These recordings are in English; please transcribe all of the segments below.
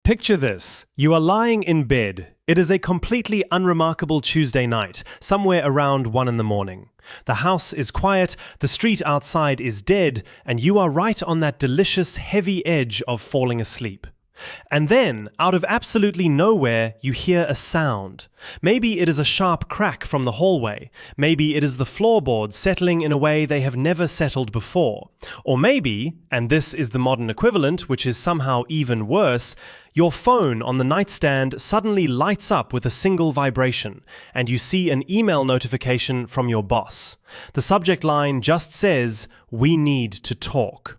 Picture this. You are lying in bed. It is a completely unremarkable Tuesday night, somewhere around 1 in the morning. The house is quiet, the street outside is dead, and you are right on that delicious, heavy edge of falling asleep. And then, out of absolutely nowhere, you hear a sound. Maybe it is a sharp crack from the hallway. Maybe it is the floorboards settling in a way they have never settled before. Or maybe, and this is the modern equivalent, which is somehow even worse, your phone on the nightstand suddenly lights up with a single vibration, and you see an email notification from your boss. The subject line just says, "We need to talk."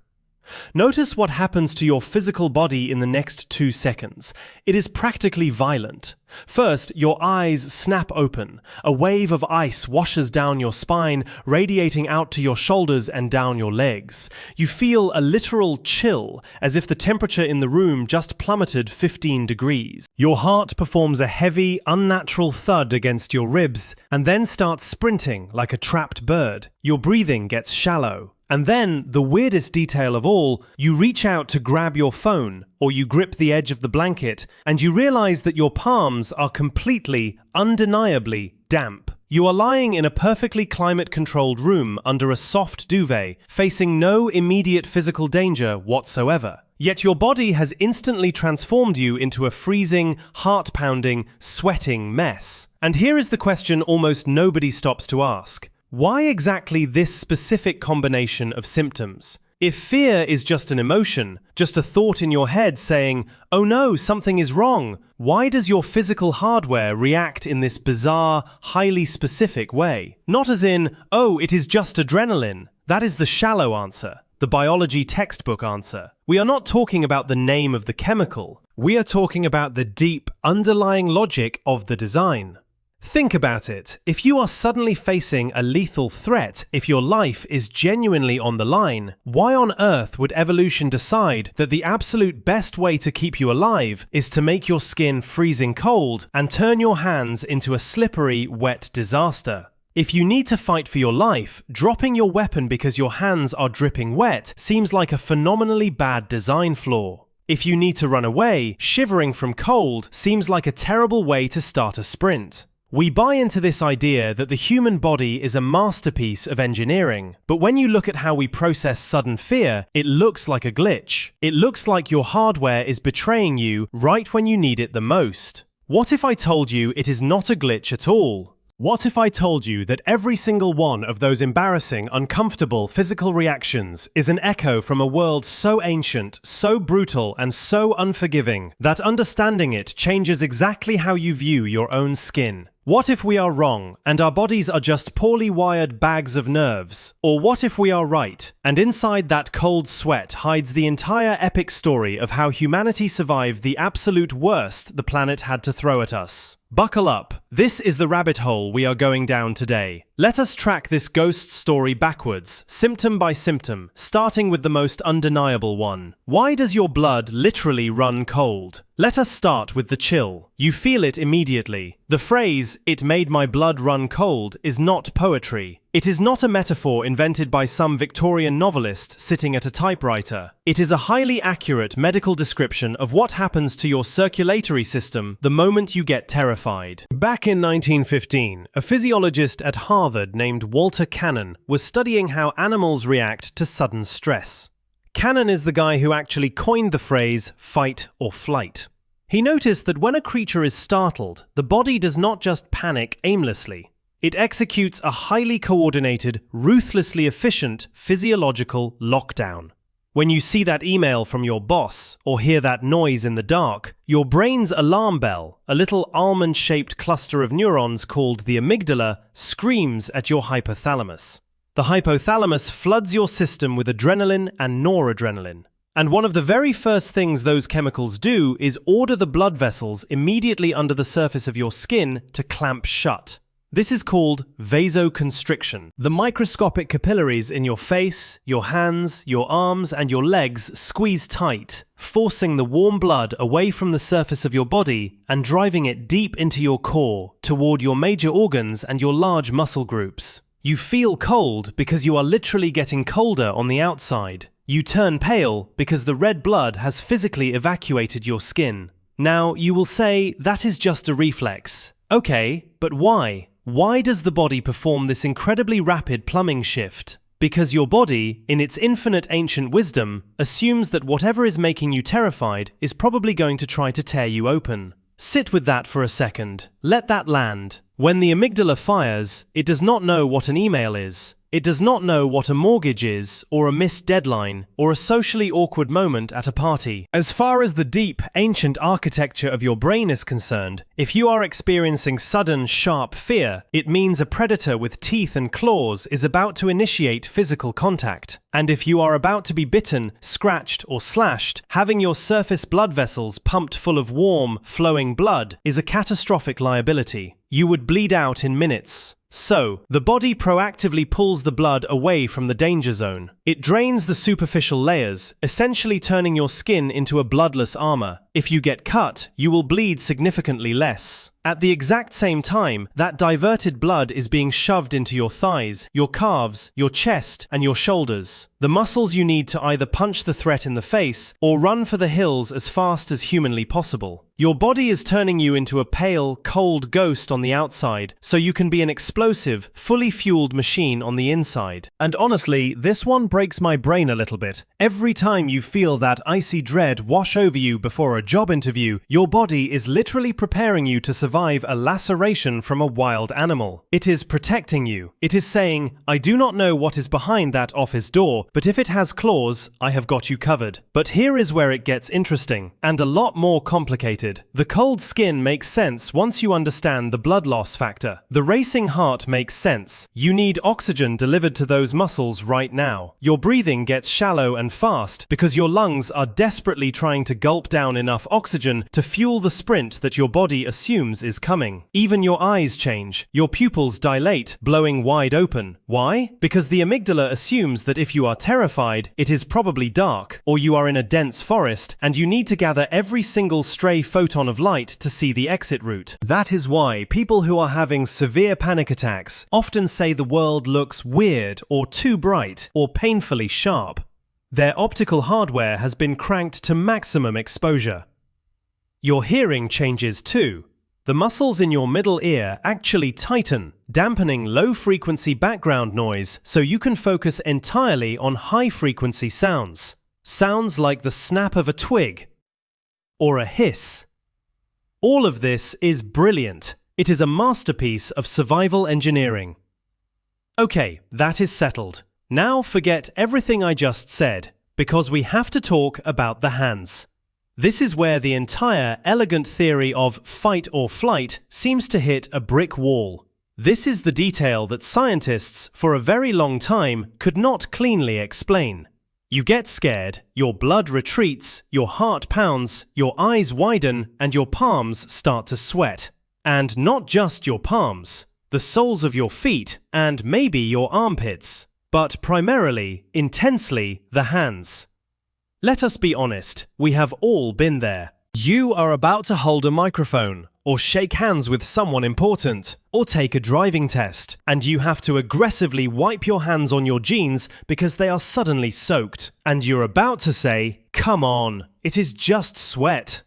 Notice what happens to your physical body in the next 2 seconds. It is practically violent. First, your eyes snap open. A wave of ice washes down your spine, radiating out to your shoulders and down your legs. You feel a literal chill, as if the temperature in the room just plummeted 15 degrees. Your heart performs a heavy, unnatural thud against your ribs, and then starts sprinting like a trapped bird. Your breathing gets shallow. And then, the weirdest detail of all, you reach out to grab your phone, or you grip the edge of the blanket, and you realize that your palms are completely, undeniably damp. You are lying in a perfectly climate-controlled room under a soft duvet, facing no immediate physical danger whatsoever. Yet your body has instantly transformed you into a freezing, heart-pounding, sweating mess. And here is the question almost nobody stops to ask. Why exactly this specific combination of symptoms? If fear is just an emotion, just a thought in your head saying, "Oh no, something is wrong," why does your physical hardware react in this bizarre, highly specific way? Not as in, "Oh, it is just adrenaline." That is the shallow answer, the biology textbook answer. We are not talking about the name of the chemical. We are talking about the deep, underlying logic of the design. Think about it. If you are suddenly facing a lethal threat, if your life is genuinely on the line, why on earth would evolution decide that the absolute best way to keep you alive is to make your skin freezing cold and turn your hands into a slippery, wet disaster? If you need to fight for your life, dropping your weapon because your hands are dripping wet seems like a phenomenally bad design flaw. If you need to run away, shivering from cold seems like a terrible way to start a sprint. We buy into this idea that the human body is a masterpiece of engineering, but when you look at how we process sudden fear, it looks like a glitch. It looks like your hardware is betraying you right when you need it the most. What if I told you it is not a glitch at all? What if I told you that every single one of those embarrassing, uncomfortable physical reactions is an echo from a world so ancient, so brutal, and so unforgiving that understanding it changes exactly how you view your own skin? What if we are wrong, and our bodies are just poorly wired bags of nerves? Or what if we are right, and inside that cold sweat hides the entire epic story of how humanity survived the absolute worst the planet had to throw at us? Buckle up. This is the rabbit hole we are going down today. Let us track this ghost story backwards, symptom by symptom, starting with the most undeniable one. Why does your blood literally run cold? Let us start with the chill. You feel it immediately. The phrase, "it made my blood run cold," is not poetry. It is not a metaphor invented by some Victorian novelist sitting at a typewriter. It is a highly accurate medical description of what happens to your circulatory system the moment you get terrified. Back in 1915, a physiologist at Harvard named Walter Cannon was studying how animals react to sudden stress. Cannon is the guy who actually coined the phrase fight or flight. He noticed that when a creature is startled, the body does not just panic aimlessly. It executes a highly coordinated, ruthlessly efficient physiological lockdown. When you see that email from your boss or hear that noise in the dark, your brain's alarm bell, a little almond-shaped cluster of neurons called the amygdala, screams at your hypothalamus. The hypothalamus floods your system with adrenaline and noradrenaline. And one of the very first things those chemicals do is order the blood vessels immediately under the surface of your skin to clamp shut. This is called vasoconstriction. The microscopic capillaries in your face, your hands, your arms, and your legs squeeze tight, forcing the warm blood away from the surface of your body and driving it deep into your core, toward your major organs and your large muscle groups. You feel cold because you are literally getting colder on the outside. You turn pale because the red blood has physically evacuated your skin. Now, you will say, that is just a reflex. Okay, but why? Why does the body perform this incredibly rapid plumbing shift? Because your body, in its infinite ancient wisdom, assumes that whatever is making you terrified is probably going to try to tear you open. Sit with that for a second. Let that land. When the amygdala fires, it does not know what an email is. It does not know what a mortgage is, or a missed deadline, or a socially awkward moment at a party. As far as the deep, ancient architecture of your brain is concerned, if you are experiencing sudden, sharp fear, it means a predator with teeth and claws is about to initiate physical contact. And if you are about to be bitten, scratched, or slashed, having your surface blood vessels pumped full of warm, flowing blood is a catastrophic liability. You would bleed out in minutes. So, the body proactively pulls the blood away from the danger zone. It drains the superficial layers, essentially turning your skin into a bloodless armor. If you get cut, you will bleed significantly less. At the exact same time, that diverted blood is being shoved into your thighs, your calves, your chest, and your shoulders. The muscles you need to either punch the threat in the face or run for the hills as fast as humanly possible. Your body is turning you into a pale, cold ghost on the outside, so you can be an explosive, fully fueled machine on the inside. And honestly, this one breaks my brain a little bit. Every time you feel that icy dread wash over you before a job interview, your body is literally preparing you to survive a laceration from a wild animal. It is protecting you. It is saying, I do not know what is behind that office door, but if it has claws, I have got you covered. But here is where it gets interesting, and a lot more complicated. The cold skin makes sense once you understand the blood loss factor. The racing heart makes sense. You need oxygen delivered to those muscles right now. Your breathing gets shallow and fast because your lungs are desperately trying to gulp down enough oxygen to fuel the sprint that your body assumes is coming. Even your eyes change. Your pupils dilate, blowing wide open. Why? Because the amygdala assumes that if you are terrified, it is probably dark, or you are in a dense forest, and you need to gather every single stray photon of light to see the exit route. That is why people who are having severe panic attacks often say the world looks weird, or too bright, or painfully sharp. Their optical hardware has been cranked to maximum exposure. Your hearing changes too. The muscles in your middle ear actually tighten, dampening low-frequency background noise so you can focus entirely on high-frequency sounds. Sounds like the snap of a twig or a hiss. All of this is brilliant. It is a masterpiece of survival engineering. Okay, that is settled. Now forget everything I just said, because we have to talk about the hands. This is where the entire elegant theory of fight or flight seems to hit a brick wall. This is the detail that scientists, for a very long time, could not cleanly explain. You get scared, your blood retreats, your heart pounds, your eyes widen, and your palms start to sweat. And not just your palms, the soles of your feet, and maybe your armpits, but primarily, intensely, the hands. Let us be honest, we have all been there. You are about to hold a microphone, or shake hands with someone important, or take a driving test, and you have to aggressively wipe your hands on your jeans because they are suddenly soaked, and you're about to say, "Come on, it is just sweat."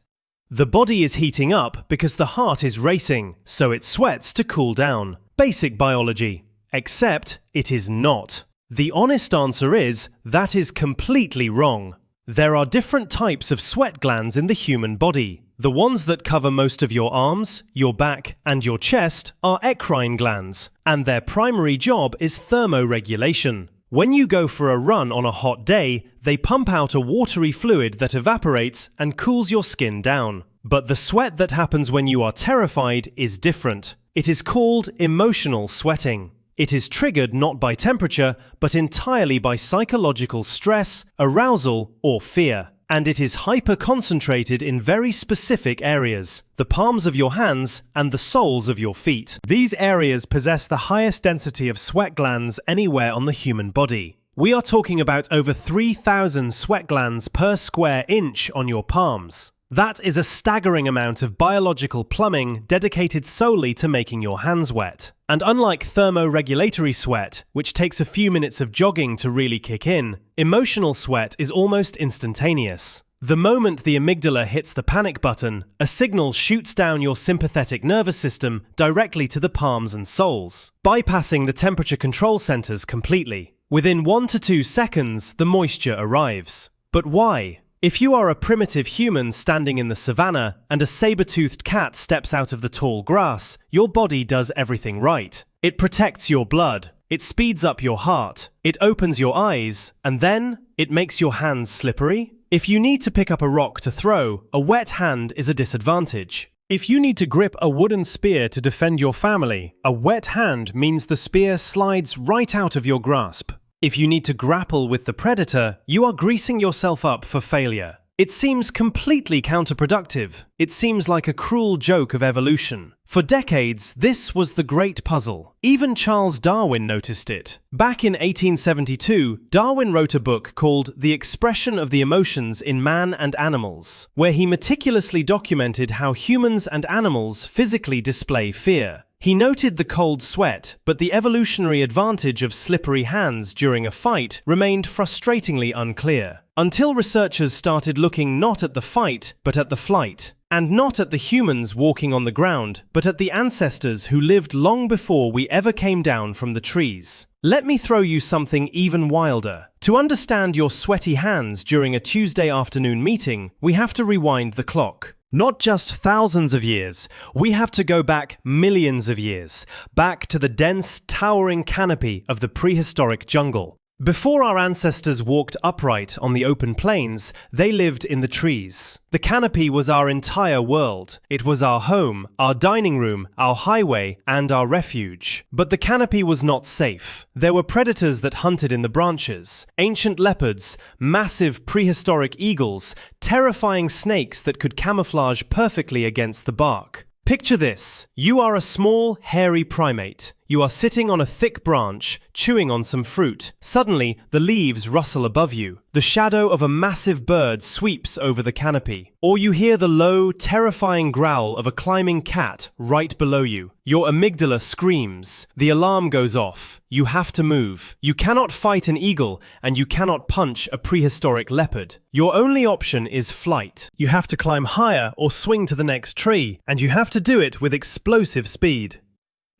The body is heating up because the heart is racing, so it sweats to cool down. Basic biology. Except it is not. The honest answer is, that is completely wrong. There are different types of sweat glands in the human body. The ones that cover most of your arms, your back, and your chest are eccrine glands, and their primary job is thermoregulation. When you go for a run on a hot day, they pump out a watery fluid that evaporates and cools your skin down. But the sweat that happens when you are terrified is different. It is called emotional sweating. It is triggered not by temperature, but entirely by psychological stress, arousal, or fear. And it is hyper-concentrated in very specific areas, the palms of your hands and the soles of your feet. These areas possess the highest density of sweat glands anywhere on the human body. We are talking about over 3,000 sweat glands per square inch on your palms. That is a staggering amount of biological plumbing dedicated solely to making your hands wet. And unlike thermoregulatory sweat, which takes a few minutes of jogging to really kick in, emotional sweat is almost instantaneous. The moment the amygdala hits the panic button, a signal shoots down your sympathetic nervous system directly to the palms and soles, bypassing the temperature control centers completely. Within 1 to 2 seconds, the moisture arrives. But why? If you are a primitive human standing in the savannah and a saber-toothed cat steps out of the tall grass, your body does everything right. It protects your blood, it speeds up your heart, it opens your eyes, and then it makes your hands slippery. If you need to pick up a rock to throw, a wet hand is a disadvantage. If you need to grip a wooden spear to defend your family, a wet hand means the spear slides right out of your grasp. If you need to grapple with the predator, you are greasing yourself up for failure. It seems completely counterproductive. It seems like a cruel joke of evolution. For decades, this was the great puzzle. Even Charles Darwin noticed it. Back in 1872, Darwin wrote a book called The Expression of the Emotions in Man and Animals, where he meticulously documented how humans and animals physically display fear. He noted the cold sweat, but the evolutionary advantage of slippery hands during a fight remained frustratingly unclear, until researchers started looking not at the fight, but at the flight. And not at the humans walking on the ground, but at the ancestors who lived long before we ever came down from the trees. Let me throw you something even wilder. To understand your sweaty hands during a Tuesday afternoon meeting, we have to rewind the clock. Not just thousands of years, we have to go back millions of years, back to the dense, towering canopy of the prehistoric jungle. Before our ancestors walked upright on the open plains, they lived in the trees. The canopy was our entire world. It was our home, our dining room, our highway, and our refuge. But the canopy was not safe. There were predators that hunted in the branches, ancient leopards, massive prehistoric eagles, terrifying snakes that could camouflage perfectly against the bark. Picture this. You are a small, hairy primate. You are sitting on a thick branch, chewing on some fruit. Suddenly, the leaves rustle above you. The shadow of a massive bird sweeps over the canopy. Or you hear the low, terrifying growl of a climbing cat right below you. Your amygdala screams. The alarm goes off. You have to move. You cannot fight an eagle, and you cannot punch a prehistoric leopard. Your only option is flight. You have to climb higher or swing to the next tree, and you have to do it with explosive speed.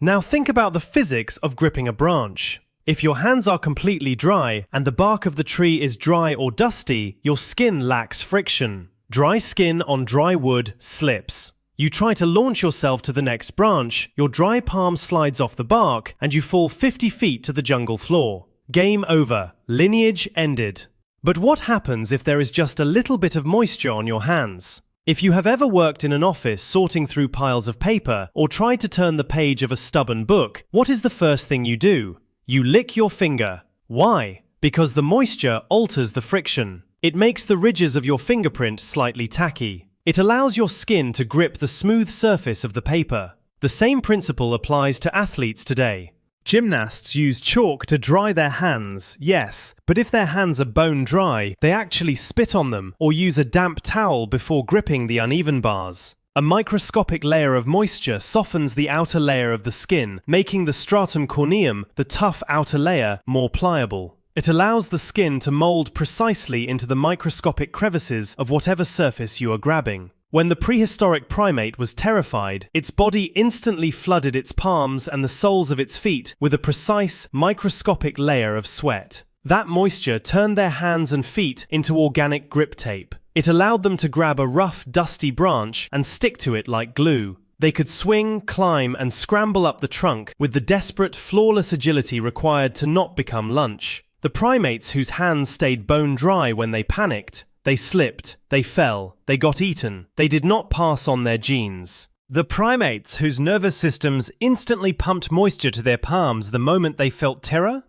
Now think about the physics of gripping a branch. If your hands are completely dry and the bark of the tree is dry or dusty, your skin lacks friction. Dry skin on dry wood slips. You try to launch yourself to the next branch, your dry palm slides off the bark, and you fall 50 feet to the jungle floor. Game over. Lineage ended. But what happens if there is just a little bit of moisture on your hands? If you have ever worked in an office sorting through piles of paper or tried to turn the page of a stubborn book, what is the first thing you do? You lick your finger. Why? Because the moisture alters the friction. It makes the ridges of your fingerprint slightly tacky. It allows your skin to grip the smooth surface of the paper. The same principle applies to athletes today. Gymnasts use chalk to dry their hands, yes, but if their hands are bone dry, they actually spit on them or use a damp towel before gripping the uneven bars. A microscopic layer of moisture softens the outer layer of the skin, making the stratum corneum, the tough outer layer, more pliable. It allows the skin to mold precisely into the microscopic crevices of whatever surface you are grabbing. When the prehistoric primate was terrified, its body instantly flooded its palms and the soles of its feet with a precise, microscopic layer of sweat. That moisture turned their hands and feet into organic grip tape. It allowed them to grab a rough, dusty branch and stick to it like glue. They could swing, climb, and scramble up the trunk with the desperate, flawless agility required to not become lunch. The primates whose hands stayed bone dry when they panicked, they slipped, they fell, they got eaten. They did not pass on their genes. The primates whose nervous systems instantly pumped moisture to their palms the moment they felt terror,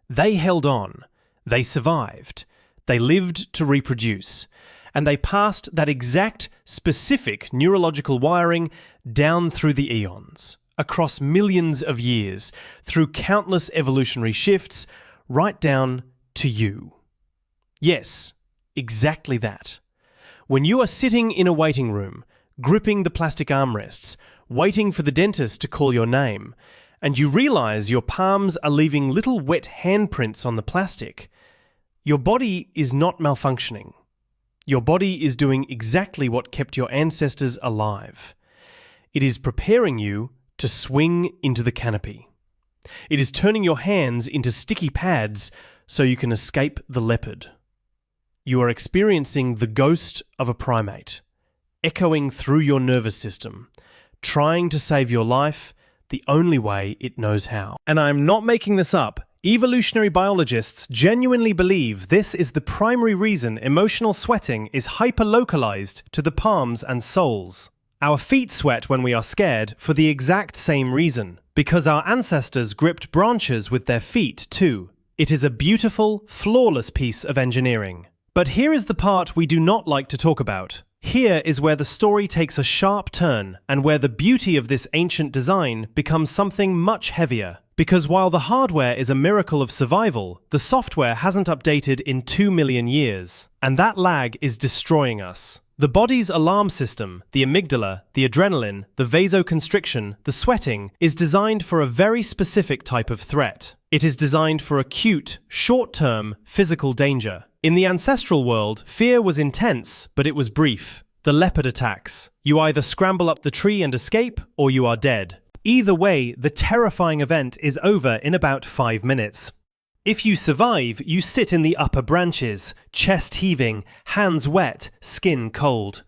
they held on. They survived. They lived to reproduce. And they passed that exact, specific neurological wiring down through the eons, across millions of years, through countless evolutionary shifts, right down to you. Yes. Exactly that. When you are sitting in a waiting room, gripping the plastic armrests, waiting for the dentist to call your name, and you realize your palms are leaving little wet handprints on the plastic, your body is not malfunctioning. Your body is doing exactly what kept your ancestors alive. It is preparing you to swing into the canopy. It is turning your hands into sticky pads so you can escape the leopard. You are experiencing the ghost of a primate, echoing through your nervous system, trying to save your life the only way it knows how. And I'm not making this up. Evolutionary biologists genuinely believe this is the primary reason emotional sweating is hyperlocalized to the palms and soles. Our feet sweat when we are scared for the exact same reason, because our ancestors gripped branches with their feet too. It is a beautiful, flawless piece of engineering. But here is the part we do not like to talk about. Here is where the story takes a sharp turn, and where the beauty of this ancient design becomes something much heavier. Because while the hardware is a miracle of survival, the software hasn't updated in 2 million years. And that lag is destroying us. The body's alarm system, the amygdala, the adrenaline, the vasoconstriction, the sweating, is designed for a very specific type of threat. It is designed for acute, short-term, physical danger. In the ancestral world, fear was intense, but it was brief. The leopard attacks. You either scramble up the tree and escape, or you are dead. Either way, the terrifying event is over in about 5 minutes. If you survive, you sit in the upper branches, chest heaving, hands wet, skin cold.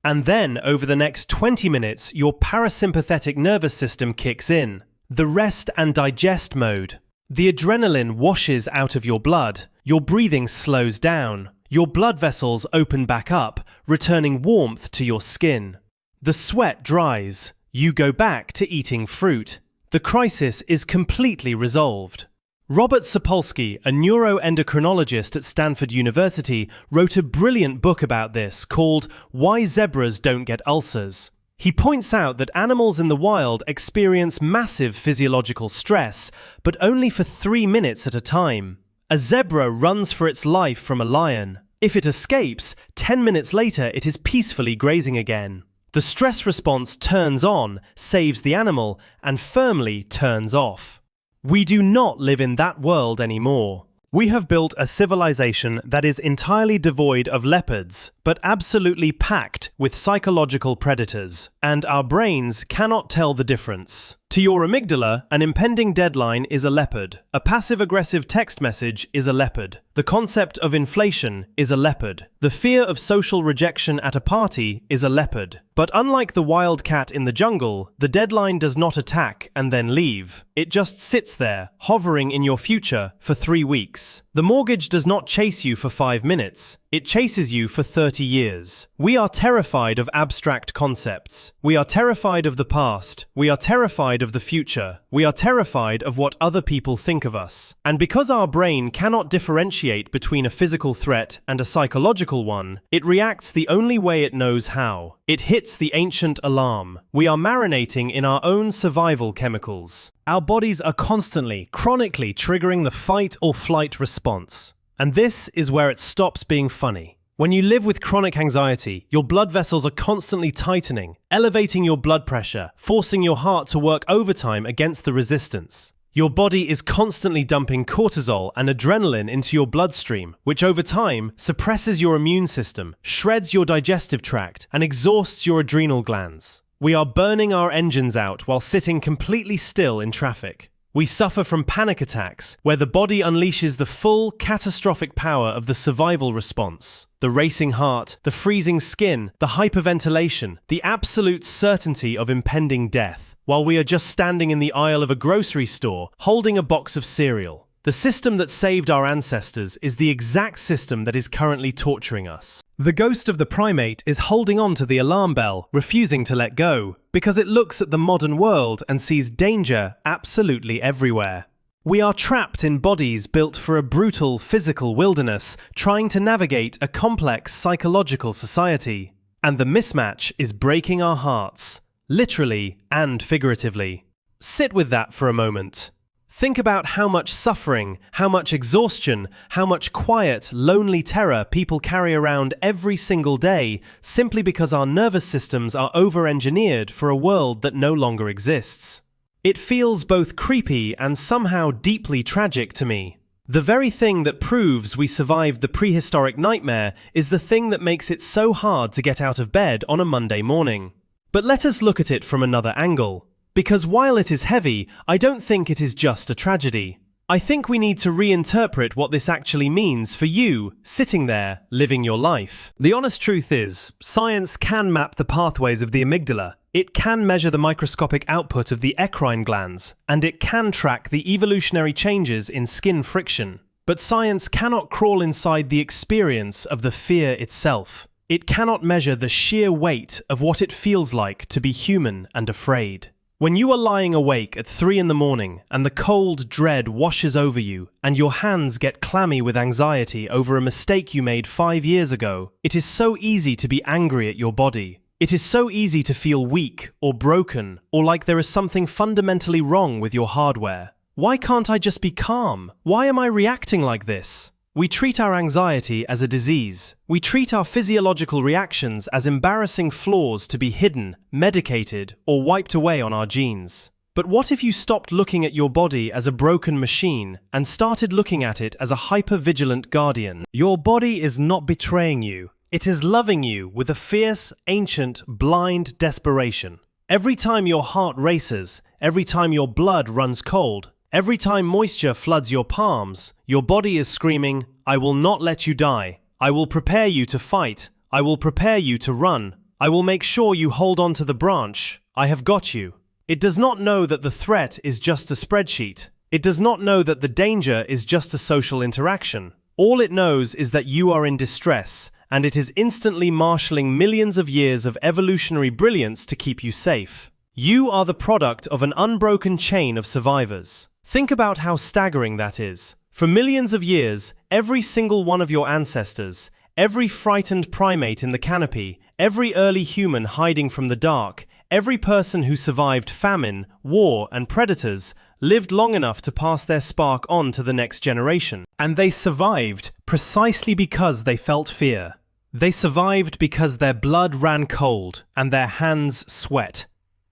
And then, over the next 20 minutes, your parasympathetic nervous system kicks in. The rest and digest mode. The adrenaline washes out of your blood. Your breathing slows down. Your blood vessels open back up, returning warmth to your skin. The sweat dries. You go back to eating fruit. The crisis is completely resolved. Robert Sapolsky, a neuroendocrinologist at Stanford University, wrote a brilliant book about this called Why Zebras Don't Get Ulcers. He points out that animals in the wild experience massive physiological stress, but only for 3 minutes at a time. A zebra runs for its life from a lion. If it escapes, 10 minutes later it is peacefully grazing again. The stress response turns on, saves the animal, and firmly turns off. We do not live in that world anymore. We have built a civilization that is entirely devoid of leopards, but absolutely packed with psychological predators, and our brains cannot tell the difference. To your amygdala, an impending deadline is a leopard. A passive-aggressive text message is a leopard. The concept of inflation is a leopard. The fear of social rejection at a party is a leopard. But unlike the wild cat in the jungle, the deadline does not attack and then leave. It just sits there, hovering in your future for 3 weeks. The mortgage does not chase you for 5 minutes. It chases you for 30 years. We are terrified of abstract concepts. We are terrified of the past. We are terrified of the future. We are terrified of what other people think of us. And because our brain cannot differentiate between a physical threat and a psychological one, it reacts the only way it knows how. It hits the ancient alarm. We are marinating in our own survival chemicals. Our bodies are constantly, chronically triggering the fight or flight response. And this is where it stops being funny. When you live with chronic anxiety, your blood vessels are constantly tightening, elevating your blood pressure, forcing your heart to work overtime against the resistance. Your body is constantly dumping cortisol and adrenaline into your bloodstream, which over time suppresses your immune system, shreds your digestive tract, and exhausts your adrenal glands. We are burning our engines out while sitting completely still in traffic. We suffer from panic attacks, where the body unleashes the full, catastrophic power of the survival response. The racing heart, the freezing skin, the hyperventilation, the absolute certainty of impending death, while we are just standing in the aisle of a grocery store, holding a box of cereal. The system that saved our ancestors is the exact system that is currently torturing us. The ghost of the primate is holding on to the alarm bell, refusing to let go, because it looks at the modern world and sees danger absolutely everywhere. We are trapped in bodies built for a brutal physical wilderness, trying to navigate a complex psychological society. And the mismatch is breaking our hearts, literally and figuratively. Sit with that for a moment. Think about how much suffering, how much exhaustion, how much quiet, lonely terror people carry around every single day simply because our nervous systems are over-engineered for a world that no longer exists. It feels both creepy and somehow deeply tragic to me. The very thing that proves we survived the prehistoric nightmare is the thing that makes it so hard to get out of bed on a Monday morning. But let us look at it from another angle. Because while it is heavy, I don't think it is just a tragedy. I think we need to reinterpret what this actually means for you, sitting there, living your life. The honest truth is, science can map the pathways of the amygdala. It can measure the microscopic output of the eccrine glands, and it can track the evolutionary changes in skin friction. But science cannot crawl inside the experience of the fear itself. It cannot measure the sheer weight of what it feels like to be human and afraid. When you are lying awake at 3 in the morning and the cold dread washes over you and your hands get clammy with anxiety over a mistake you made 5 years ago, it is so easy to be angry at your body. It is so easy to feel weak or broken or like there is something fundamentally wrong with your hardware. Why can't I just be calm? Why am I reacting like this? We treat our anxiety as a disease. We treat our physiological reactions as embarrassing flaws to be hidden, medicated, or wiped away on our genes. But what if you stopped looking at your body as a broken machine and started looking at it as a hyper-vigilant guardian? Your body is not betraying you. It is loving you with a fierce, ancient, blind desperation. Every time your heart races, every time your blood runs cold, every time moisture floods your palms, your body is screaming, "I will not let you die. I will prepare you to fight. I will prepare you to run. I will make sure you hold on to the branch. I have got you." It does not know that the threat is just a spreadsheet. It does not know that the danger is just a social interaction. All it knows is that you are in distress, and it is instantly marshalling millions of years of evolutionary brilliance to keep you safe. You are the product of an unbroken chain of survivors. Think about how staggering that is. For millions of years, every single one of your ancestors, every frightened primate in the canopy, every early human hiding from the dark, every person who survived famine, war, and predators, lived long enough to pass their spark on to the next generation. And they survived precisely because they felt fear. They survived because their blood ran cold and their hands sweat.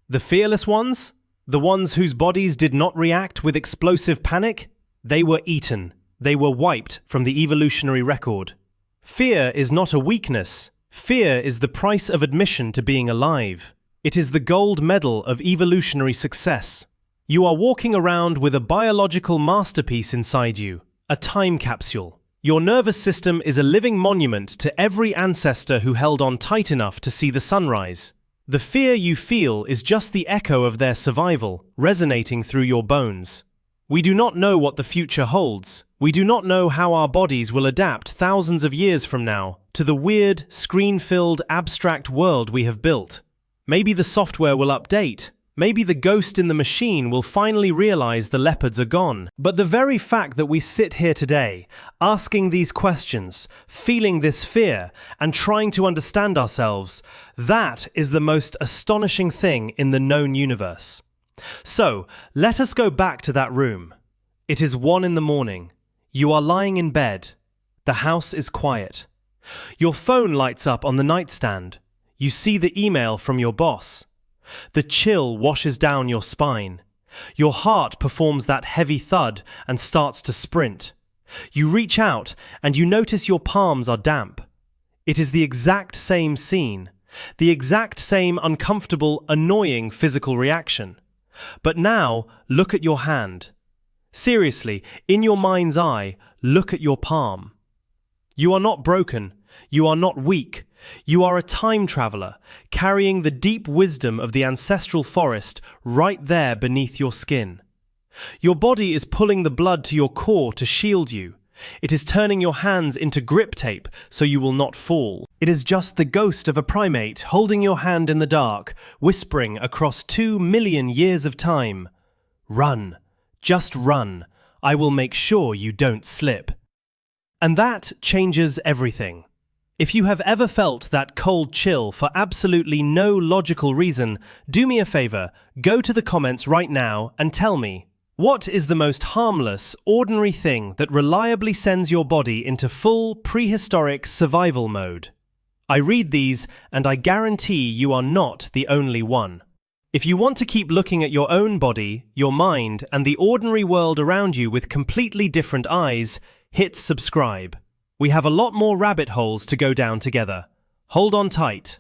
The fearless ones? The ones whose bodies did not react with explosive panic? They were eaten. They were wiped from the evolutionary record. Fear is not a weakness. Fear is the price of admission to being alive. It is the gold medal of evolutionary success. You are walking around with a biological masterpiece inside you, a time capsule. Your nervous system is a living monument to every ancestor who held on tight enough to see the sunrise. The fear you feel is just the echo of their survival, resonating through your bones. We do not know what the future holds. We do not know how our bodies will adapt thousands of years from now to the weird, screen-filled, abstract world we have built. Maybe the software will update. Maybe the ghost in the machine will finally realize the leopards are gone. But the very fact that we sit here today, asking these questions, feeling this fear, and trying to understand ourselves, that is the most astonishing thing in the known universe. So, let us go back to that room. It is 1 in the morning. You are lying in bed. The house is quiet. Your phone lights up on the nightstand. You see the email from your boss. The chill washes down your spine. Your heart performs that heavy thud and starts to sprint. You reach out and you notice your palms are damp. It is the exact same scene, the exact same uncomfortable, annoying physical reaction. But now, look at your hand. Seriously, in your mind's eye, look at your palm. You are not broken. You are not weak. You are a time traveler, carrying the deep wisdom of the ancestral forest right there beneath your skin. Your body is pulling the blood to your core to shield you. It is turning your hands into grip tape so you will not fall. It is just the ghost of a primate holding your hand in the dark, whispering across 2 million years of time, "Run, just run. I will make sure you don't slip." And that changes everything. If you have ever felt that cold chill for absolutely no logical reason, do me a favor, go to the comments right now and tell me, what is the most harmless, ordinary thing that reliably sends your body into full prehistoric survival mode? I read these and I guarantee you are not the only one. If you want to keep looking at your own body, your mind, and the ordinary world around you with completely different eyes, hit subscribe. We have a lot more rabbit holes to go down together. Hold on tight.